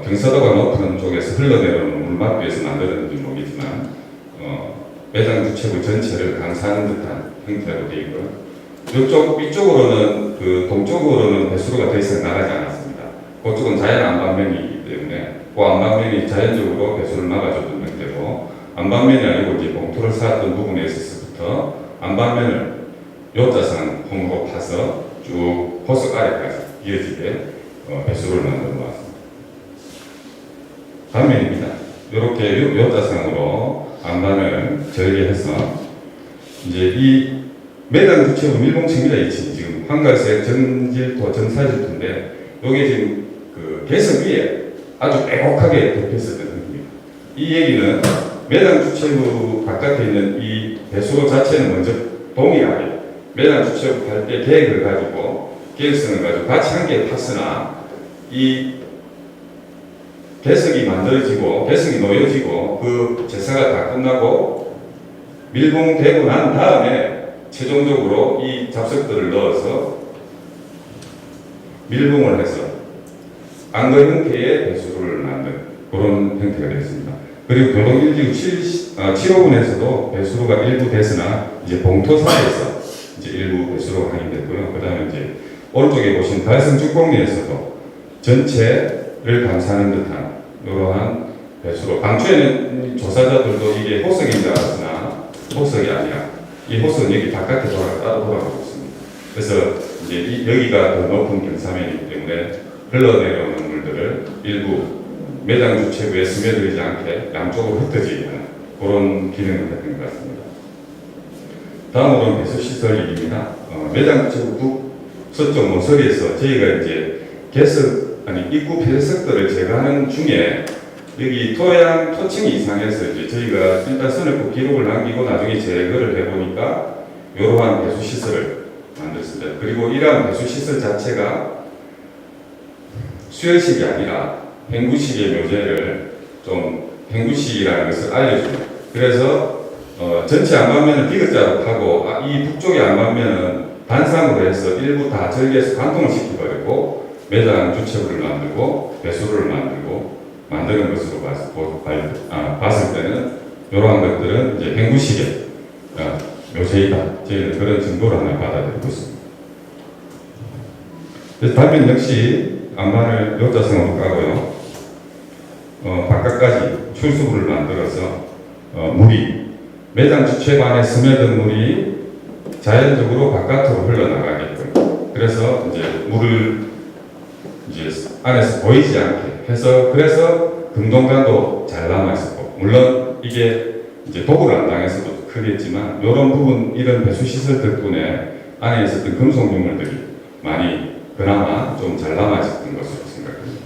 경사도가 높은 쪽에서 흘러내려오는 물막 위에서 만들어낸지 모르겠지만 매장 주체부 전체를 감싸는 듯한 형태로 되어 있고요. 위쪽으로는 그 동쪽으로는 배수로가 더 이상 나가지 않았습니다. 그쪽은 자연 안반면이기 때문에 그 안반면이 자연적으로 배수를 막아줬던 형태고 안반면이 아니고 이제 봉토를 쌓았던 부분에 있어서부터 안반면을 요자상 홈으로 파서 쭉 호석 아래까지 이어지게 배수를 만들어 놓았습니다. 반면입니다. 이렇게 요자상으로 안반을 절개해서 이제 이 매장 주체부 밀봉층이라 있지 지금 황갈색 정질토 정사질토인데 여기 지금 그 개석 위에 아주 빼곡하게 덮여있었던 겁니다. 이 얘기는 매장 주체부 바깥에 있는 이 배수로 자체는 먼저 동일하게 매장 주체부 할 때 계획을 가지고 계획성을 가지고 같이 함께 팠으나 이 개석이 만들어지고 개석이 놓여지고 그 제사가 다 끝나고 밀봉되고 난 다음에 최종적으로 이 잡석들을 넣어서 밀봉을 해서 안거 형태의 배수로를 만든 그런 형태가 되었습니다. 그리고 교동 1지구 7호분에서도 배수로가 일부 됐으나 이제 봉토사에서 이제 일부 배수로가 확인됐고요. 그 다음에 이제 오른쪽에 보신 달성 축곡리에서도 전체를 감싸는 듯한 이러한 배수로. 당초에는 조사자들도 이게 호석인 줄 알았으나 호석이 아니라 이 호석은 여기 바깥에 따로 돌아가고 있습니다. 그래서 이제 여기가 더 높은 경사면이기 때문에 흘러내려오는 물들을 일부 매장 주체부에 스며들지 않게 양쪽으로 흩어지게 하는 그런 기능을 했던 것 같습니다. 다음으로는 배수시설입니다. 매장 북 서쪽 모서리에서 저희가 이제 입구 폐석들을 제거하는 중에 여기 토양 토층이 이상해서 이제 저희가 일단 선을 기록을 남기고 나중에 제거를 해보니까 이러한 배수시설을 만들었습니다. 그리고 이러한 배수시설 자체가 수열식이 아니라 행구식의 묘제를 좀 행구식이라는 것을 알려줍니다. 그래서 전체 안반면을 디귿자로 파고 이 북쪽의 안반면은 단상으로 해서 일부 다 절개해서 관통을 시켜버리고 매장 주체부를 만들고 배수로를 만드는 것으로 봤을 때는 이러한 것들은 이제 행구식의 묘제이다. 저희는 그런 증거를 하나 받아들이고 있습니다. 단면 역시 안반을 요자성으로 까고요. 바깥까지 출수부를 만들어서 물이 매장 주체관에 스며든 물이 자연적으로 바깥으로 흘러나가게끔 그래서 이제 물을 이제 안에서 보이지 않게 해서 그래서 금동관도 잘 남아 있었고 물론 이게 이제 도굴 안 당해서도 크겠지만 이런 부분 이런 배수 시설 덕분에 안에 있었던 금속 유물들이 많이 그나마 좀 잘 남아 있었던 것으로 생각합니다.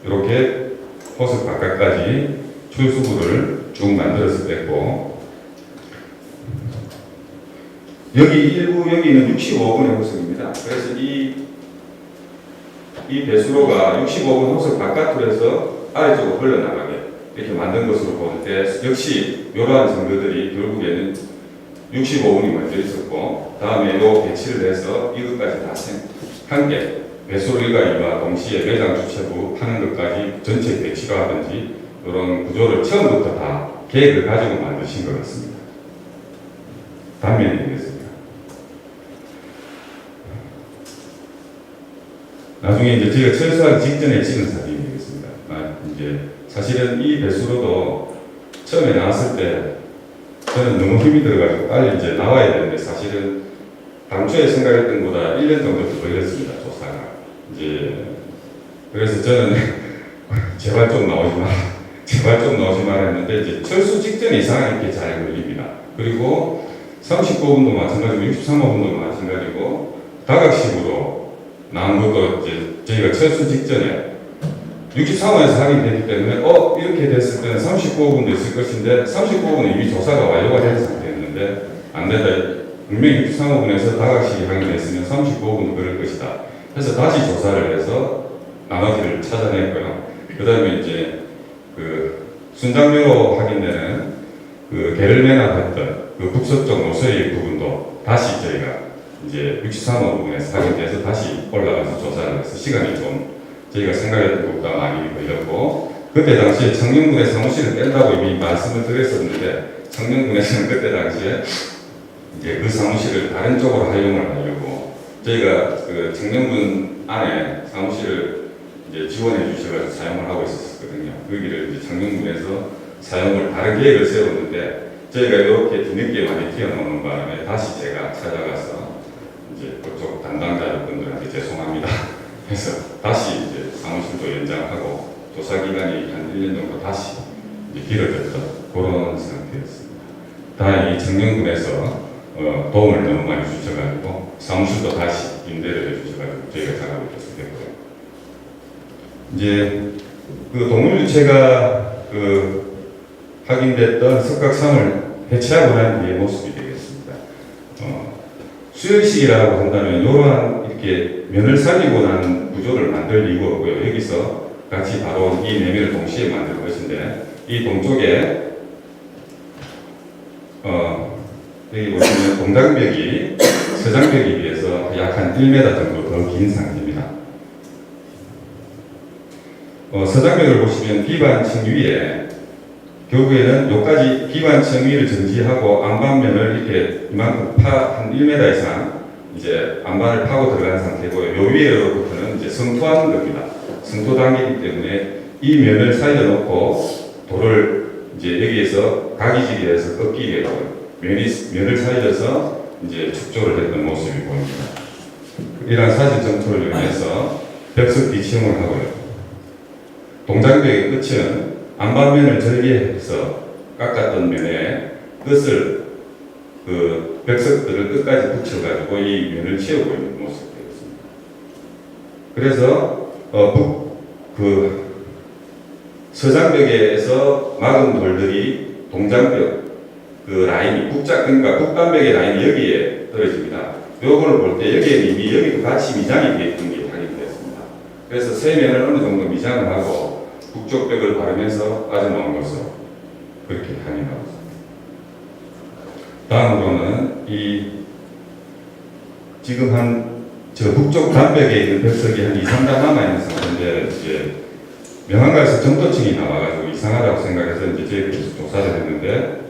이렇게 호석 바깥까지 출수구를 쭉 만들어서 뺐고 여기는 65분의 호석입니다. 그래서 이 배수로가 65분 호석 바깥으로 해서 아래쪽으로 흘러나가게 이렇게 만든 것으로 볼 때 역시 이러한 증거들이 결국에는 65분이 먼저 있었고 다음에 요 배치를 해서 이것까지 다 함께 배수로 1과 2와 동시에 매장 주체부 파는 것까지 전체 배치로 하든지 이런 구조를 처음부터 다 계획을 가지고 만드신 것 같습니다. 단면이 되겠습니다. 나중에 이제 저희가 철수하기 직전에 찍은 사진이 되겠습니다. 이제 사실은 이 배수로도 처음에 나왔을 때 저는 너무 힘이 들어가지고 빨리 이제 나와야 되는데 사실은 당초에 생각했던 것보다 1년 정도 더 걸렸습니다. 조사가. 이제 그래서 저는 제발 좀 나오지 마라 했는데 이제 철수 직전에 이상하게 이렇게 잘 걸립니다. 그리고 39분도 마찬가지고 63분도 마찬가지고 다각식으로 나온 것도 이제 저희가 철수 직전에 63호에서 확인되기 때문에 이렇게 됐을 때는 39호분도 있을 것인데 39호분은 이미 조사가 완료가 된 상태였는데 안 된다. 분명히 63호분에서 다각식이 확인됐으면 39호분도 그럴 것이다. 그래서 다시 조사를 해서 나머지를 찾아냈고요. 그 다음에 이제 순장묘로 확인되는 개를 매납했던 북서쪽 모서리 부분도 다시 저희가 이제 63호 부분에서 확인돼서 다시 올라가서 조사를 해서 시간이 좀 저희가 생각했던 것보다 많이 걸렸고 그때 당시에 청년군의 사무실을 뺀다고 이미 말씀을 드렸었는데 청년군에서는 그때 당시에 이제 그 사무실을 다른 쪽으로 활용을 하려고 저희가 청년군 안에 사무실을 이제 지원해 주셔서 사용을 하고 있었거든요. 거기를 이제 청년군에서 사용을 다른 계획을 세웠는데 저희가 이렇게 뒤늦게 많이 튀어나오는 바람에 다시 제가 찾아가서 이제 그쪽 담당자 여러분들한테 죄송합니다. 그래서 다시 이제 사무실도 연장하고 조사 기간이 한 1년 정도 다시 이제 길어졌던 그런 상태였습니다. 다행히 청년군에서 도움을 너무 많이 주셔가지고 사무실도 다시 임대를 해주셔가지고 저희가 작업을 계속했고요. 이제 동물유체가 확인됐던 석각상을 해체하고 난 뒤의 모습이 되겠습니다. 수혈식이라고 한다면 이러한 이렇게 면을 살리고 난 구조를 만들 이유가 없고요. 여기서 같이 바로 이 내면을 동시에 만들 것인데 이 동쪽에 여기 보시면 동장벽이 서장벽에 비해서 약 한 1m 정도 더 긴 상태입니다. 서장벽을 보시면 비반층 위에 결국에는 여기까지 비반층 위를 정지하고 안반면을 이렇게 이만큼 한 1m 이상 이제 안반을 파고 들어간 상태고요. 요 위에로부터는 이제 성토하는 겁니다. 성토 단계이기 때문에 이 면을 살려놓고 돌을 이제 여기에서 가기질에서 꺾이게 면을 살려서 이제 축조를 했던 모습이 보입니다. 이러한 사진 점토를 이용해서 벽석 비치형을 하고요. 동장벽의 끝은 안반면을 절개해서 깎았던 면에 끝을 그 벽석들을 끝까지 붙여가지고 이 면을 채우고 있는 모습이었습니다. 그래서 그 서장벽에서 막은 돌들이 동장벽 그 라인이 그러니까 북단벽의 라인이 여기에 떨어집니다. 요거를 볼 때 여기에 이미 여기도 같이 미장이 되어 있던 게 확인되었습니다. 그래서 세면을 어느 정도 미장을 하고 북쪽 벽을 바르면서 빠져나온 것으로 그렇게 확인하고 있습니다. 다음으로는 지금 저 북쪽 단벽에 있는 벽석이 한 2~3단 남아있는 상태인데 이제 명함가에서 점토층이 나와가지고 이상하다고 생각해서 이제 저희가 조사를 했는데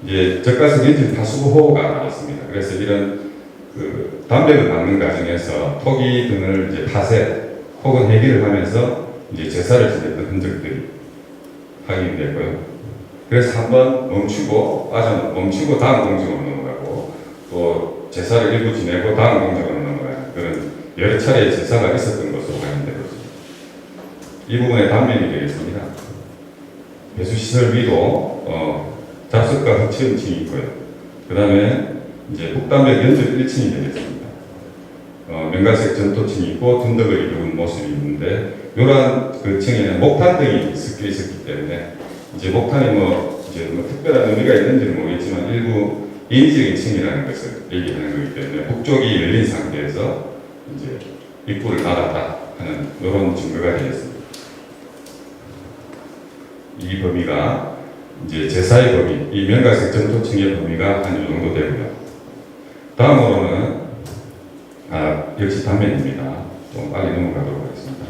이제 젓가스 렌질 파수구 호가 나왔습니다. 그래서 이런 그 단벽을 박는 과정에서 토기 등을 이제 파쇄 혹은 해기를 하면서 이제 제사를 지냈던 흔적들이 확인됐고요. 그래서 한번 멈추고 다음 공정으로 넘어가고 또 제사를 일부 지내고 다음 공정으로 넘어가는 그런 여러 차례 제사가 있었던 것으로 확인되고 있습니다. 이 부분의 단면이 되겠습니다. 배수시설 위로 잡석과 흑채음층이 있고요. 그 다음에 이제 북단벽 연절 1층이 되겠습니다. 명갈색 전토층이 있고 둔덕을 이루는 모습이 있는데 이러한 그 층에는 목탄 등이 섞여 있었기 때문에 이제 목탄이 뭐 특별한 의미가 있는지는 모르겠지만 일부 인위적인 층이라는 것을 얘기하는 거기 때문에 북쪽이 열린 상태에서 이제 입구를 닫았다 하는 이런 증거가 되겠습니다. 이 범위가 이제 제사의 범위, 이 명갈색 전토층의 범위가 한 이 정도 되고요. 다음으로는 역시 단면입니다. 좀 빨리 넘어가도록 하겠습니다.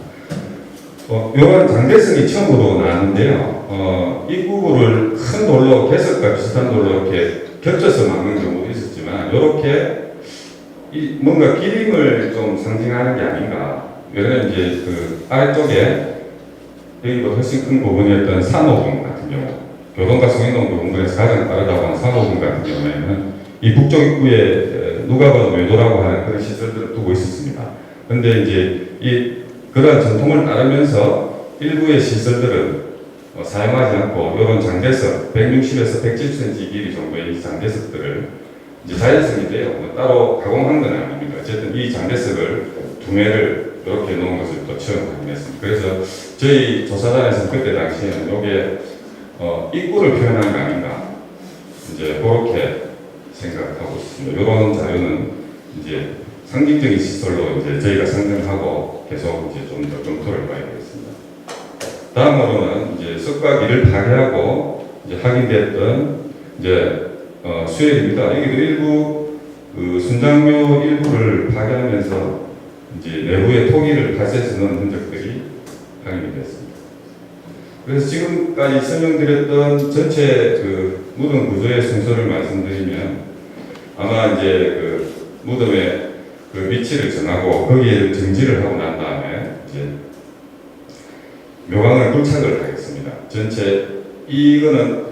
이런 장대성이 처음으로 나왔는데요. 입구를 큰 돌로 개석과 비슷한 돌로 이렇게 겹쳐서 막는 경우도 있었지만 이렇게 뭔가 기림을 좀 상징하는 게 아닌가. 왜냐면 이제 그 아래쪽에 여기보다 훨씬 큰 부분이었던 산호봉 같은 경우, 교동과 성인동 공간에서 가장 빠르다고 하는 산호봉 같은 경우에는 이 북쪽 입구에 누가 봐도 외도라고 하는 그런 시설들을 두고 있었습니다. 그런데 이제 그러한 전통을 따르면서 일부의 시설들은 사용하지 않고 이런 장대석 160에서 170cm 길이 정도의 이 장대석들을 이제 자연석인데요. 뭐 따로 가공한 건 아닙니다. 어쨌든 이 장대석을 두 매를 이렇게 놓은 것을 또 처음 확인했습니다. 그래서 저희 조사단에서 그때 당시에는 이게 입구를 표현한 거 아닌가 이제 그렇게 생각하고 있습니다. 이런 자료는 이제 상징적인 시설로 이제 저희가 상정하고 계속 이제 좀 더 검토를 해봐야 되겠습니다. 다음으로는 이제 석과 기를 파괴하고 이제 확인됐던 이제 수혈입니다. 여기도 일부 그 순장묘 일부를 파괴하면서 이제 내부의 토기를 파쇄해서 넣은 흔적들이 확인이 됐습니다. 그래서 지금까지 설명드렸던 전체 그 무덤 구조의 순서를 말씀드리면 아마 이제 그 무덤의 그 위치를 정하고 거기에 정지를 하고 난 다음에 이제 묘강을 굴착을 하겠습니다. 이거는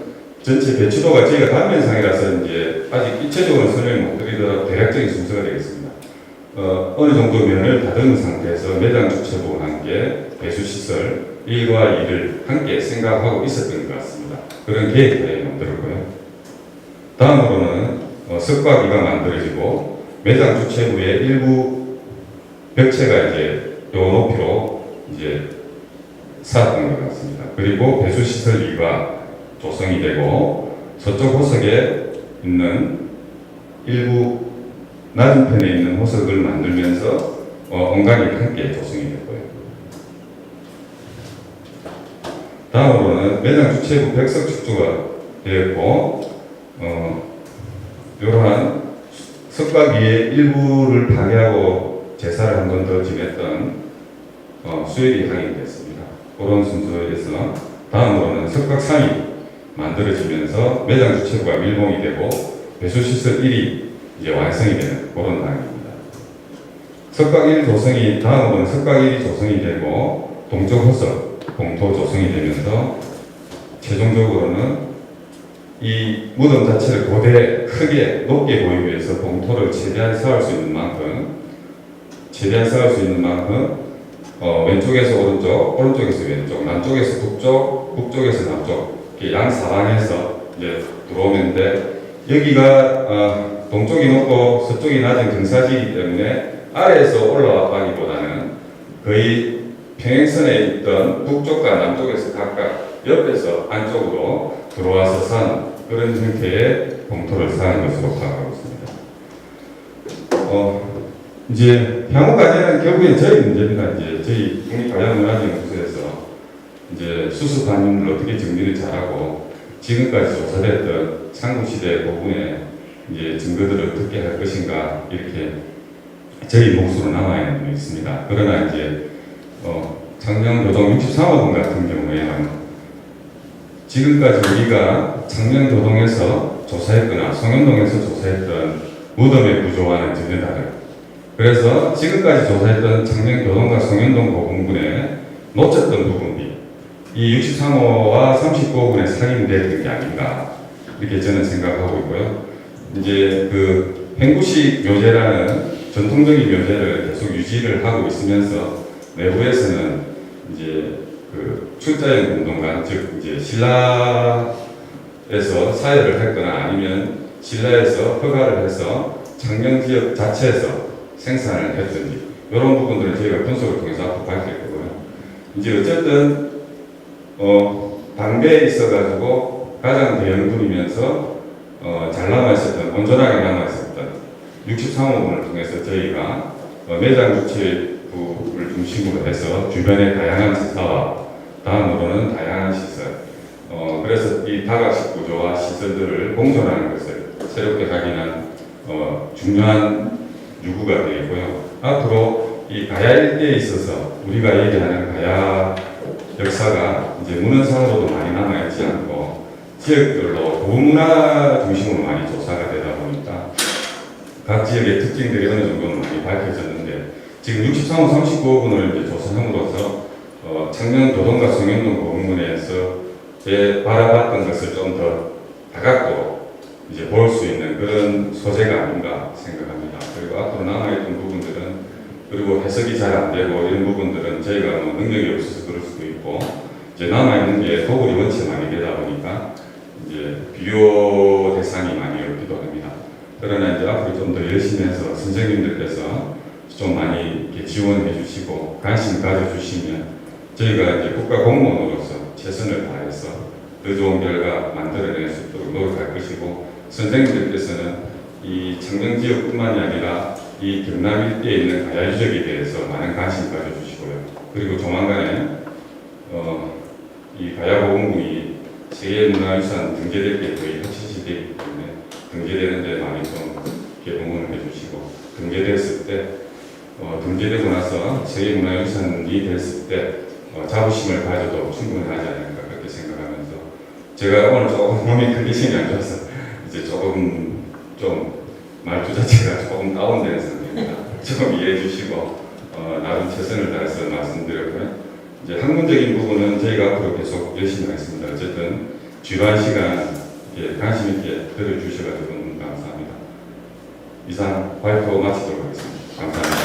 전체 배추도가 저희가 단면상이라서 이제 아직 입체적으로 설명을 못 드리더라도 대략적인 순서가 되겠습니다. 어느 정도 면을 다듬은 상태에서 매장 주체부와 함께 배수시설 1과 2를 함께 생각하고 있었던 것 같습니다. 그런 계획을 만들었고요. 다음으로는 석과 기가 만들어지고 매장 주체부의 일부 벽체가 이제 요 높이로 이제 쌓았던 것 같습니다. 그리고 배수시설 2가 조성이 되고 서쪽 호석에 있는 일부 낮은 편에 있는 호석을 만들면서 온간이 함께 조성이 됐고요. 다음으로는 매장 주체부 벽석 축조가 되었고 이러한 석가기의 일부를 파괴하고 제사를 한 번 더 지냈던 수혈이 확인됐습니다. 그런 순서에서 다음으로는 석각상이 만들어지면서 매장 주체부가 밀봉이 되고 배수시설 1이 이제 완성이 되는 그런 단계입니다. 석각 1 조성이 다음으로는 석각 1이 조성이 되고 동쪽 호석 봉토 조성이 되면서 최종적으로는 이 무덤 자체를 고대 크게 높게 보이기 위해서 봉토를 최대한 쌓을 수 있는 만큼 왼쪽에서 오른쪽, 오른쪽에서 왼쪽, 남쪽에서 북쪽, 북쪽에서 남쪽 이렇게 양 사방에서 이제 들어오는데 여기가 동쪽이 높고 서쪽이 낮은 경사지이기 때문에 아래에서 올라왔다기보다는 거의 평행선에 있던 북쪽과 남쪽에서 각각 옆에서 안쪽으로 들어와서 산 그런 형태의 공토를 사는 것으로 파악하고 있습니다. 이제 향후까지는 결국엔 저희 문제입니다. 이제 저희 국립가야문화재연구소에서 이제 수습 반응을 어떻게 정리를 잘하고 지금까지 조사됐던 삼국시대 부분의 이제 증거들을 어떻게 할 것인가 이렇게 저희 몫으로 남아 있습니다. 그러나 이제 창녕교동 63호동 같은 경우에는 지금까지 우리가 창녕교동에서 조사했거나 송현동에서 조사했던 무덤의 구조와는 전혀 다른 그래서 지금까지 조사했던 창녕교동과 송현동 고분군에 놓쳤던 부분이 이 63호와 39호군에 상임되는 게 아닌가 이렇게 저는 생각하고 있고요. 이제 그 행구식 묘제라는 전통적인 묘제를 계속 유지를 하고 있으면서 내부에서는 이제 그 출자연 운동관 즉 이제 신라에서 사회를 했거나 아니면 신라에서 허가를 해서 창녕 지역 자체에서 생산을 했든지 이런 부분들은 저희가 분석을 통해서 앞으로 밝힐 거고요. 이제 어쨌든 당대에 있어가지고 가장 대형군이면서 잘 남아있었던 온전하게 남아있었던 63호군을 통해서 저희가 내장 주체부를 중심으로 해서 주변의 다양한 시사와 다음으로는 다양한 시설 그래서 이 다각식 구조와 시설들을 공존하는 것을 새롭게 확인한 중요한 유구가 되겠고요. 앞으로 이 가야 일대에 있어서 우리가 얘기하는 가야 역사가 이제 문헌상으로도 많이 남아있지 않고 지역별로 고문화 중심으로 많이 조사가 되다 보니까 각 지역의 특징들이 어느 정도는 많이 밝혀졌는데 지금 63호 39호군을 이제 조사함으로써 창녕교동과 송현동 고문군에서 바라봤던 것을 좀 더 다각도로 이제 볼 수 있는 그런 소재가 아닌가 생각합니다. 그리고 앞으로 남아있던 부분들은 그리고 해석이 잘 안 되고 이런 부분들은 저희가 뭐 능력이 없어서 그럴 수도 있고 이제 남아있는 게 도굴이 원체 많이 되다 보니까 이제 비교 대상이 많이 없기도 합니다. 그러나 이제 앞으로 좀 더 열심히 해서 선생님들께서 좀 많이 이렇게 지원해 주시고 관심 가져주시면 저희가 이제 국가 공무원으로서 최선을 다해서 더 좋은 결과 만들어낼 수 있도록 노력할 것이고 선생님들께서는 이 창녕 지역뿐만이 아니라 이 경남 일대에 있는 가야 유적에 대해서 많은 관심 가져주시고요. 그리고 조만간에 이 가야 보건군이 세계문화유산 등재될 게 거의 확실시되기 때문에 등재되는 데 많이 좀 응원을 해주시고 등재됐을 때 등재되고 나서 세계문화유산이 됐을 때 자부심을 가져도 충분하지 않을까 그렇게 생각하면서 제가 오늘 조금 몸이 컨디션이 안 좋아서 이제 조금 좀 말투 자체가 조금 다운된 상태입니다. 좀 이해해 주시고 나름 최선을 다해서 말씀드렸고요. 이제 학문적인 부분은 저희가 앞으로 계속 열심히 하겠습니다. 어쨌든 지루한 시간 관심 있게 들어주셔가지고 감사합니다. 이상 발표 마치도록 하겠습니다. 감사합니다.